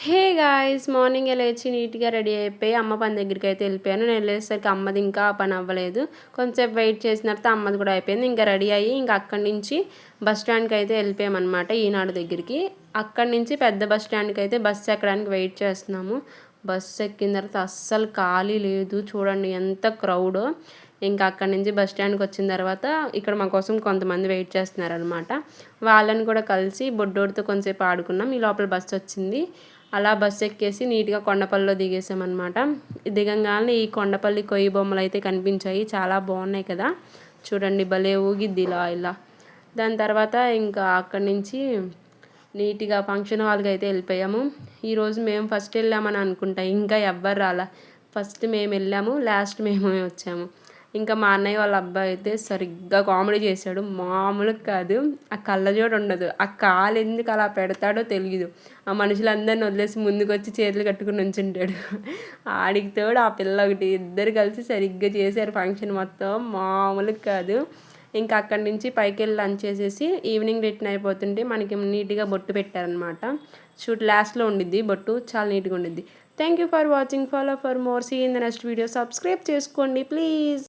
Hey guys morning లేచి నీట్గా ready అయిపోయి అమ్మ పని దగ్గరికి అయితే వెళ్ళిపోయాను. నేను వెళ్ళేసరికి అమ్మది ఇంకా పని అవ్వలేదు. కొంచెంసేపు వెయిట్ చేసిన తర్వాత అమ్మది కూడా అయిపోయింది. ఇంకా రెడీ అయ్యి ఇంకా అక్కడి నుంచి బస్ స్టాండ్కి అయితే వెళ్ళిపోయామన్నమాట, ఈనాడు దగ్గరికి. అక్కడి నుంచి పెద్ద బస్ స్టాండ్కి అయితే బస్సు ఎక్కడానికి వెయిట్ చేస్తున్నాము. బస్సు ఎక్కిన తర్వాత అస్సలు ఖాళీ లేదు, చూడండి ఎంత క్రౌడో. ఇంకా అక్కడి నుంచి బస్ స్టాండ్కి వచ్చిన తర్వాత ఇక్కడ మా కోసం కొంతమంది వెయిట్ చేస్తున్నారనమాట. వాళ్ళని కూడా కలిసి బొడ్డోడితో కొంచెంసేపు ఆడుకున్నాం. ఈ లోపల బస్సు వచ్చింది. అలా బస్సు ఎక్కేసి నీట్గా కొండపల్లిలో దిగేసామన్నమాట. దిగంగానే ఈ కొండపల్లి కొయ్యి బొమ్మలు అయితే కనిపించాయి, చాలా బాగున్నాయి కదా, చూడండి భలే ఊగిద్ది ఇలా ఇలా. దాని తర్వాత ఇంకా అక్కడి నుంచి నీట్గా ఫంక్షన్ హాల్కి అయితే వెళ్ళిపోయాము. ఈరోజు మేము ఫస్ట్ వెళ్ళామని అనుకుంటా, ఇంకా ఎవ్వరు రాలా. ఫస్ట్ మేము వెళ్ళాము, లాస్ట్ మేమే వచ్చాము. ఇంకా మా అన్నయ్య వాళ్ళ అబ్బాయి అయితే సరిగ్గా కామెడీ చేశాడు, మామూలుగా కాదు. ఆ కళ్ళజోడు ఉండదు, ఆ కాలు ఎందుకు అలా పెడతాడో తెలియదు. ఆ మనుషులందరిని వదిలేసి ముందుకు వచ్చి చేతులు కట్టుకుని నుంచుంటాడు. ఆడికి తోడు ఆ పిల్ల ఒకటి, ఇద్దరు కలిసి సరిగ్గా చేశారు ఫంక్షన్ మొత్తం, మామూలుగా కాదు. ఇంకా అక్కడి నుంచి పైకి వెళ్ళి లంచ్ చేసేసి ఈవినింగ్ రిటర్న్ అయిపోతుంటే మనకి నీట్గా బొట్టు పెట్టారనమాట. షూట్ లాస్ట్లో ఉండిద్ది బొట్టు, చాలా నీట్గా ఉండిద్ది. Thank you for watching, follow for more, see in the next video. Subscribe చేసుకోండి ప్లీజ్.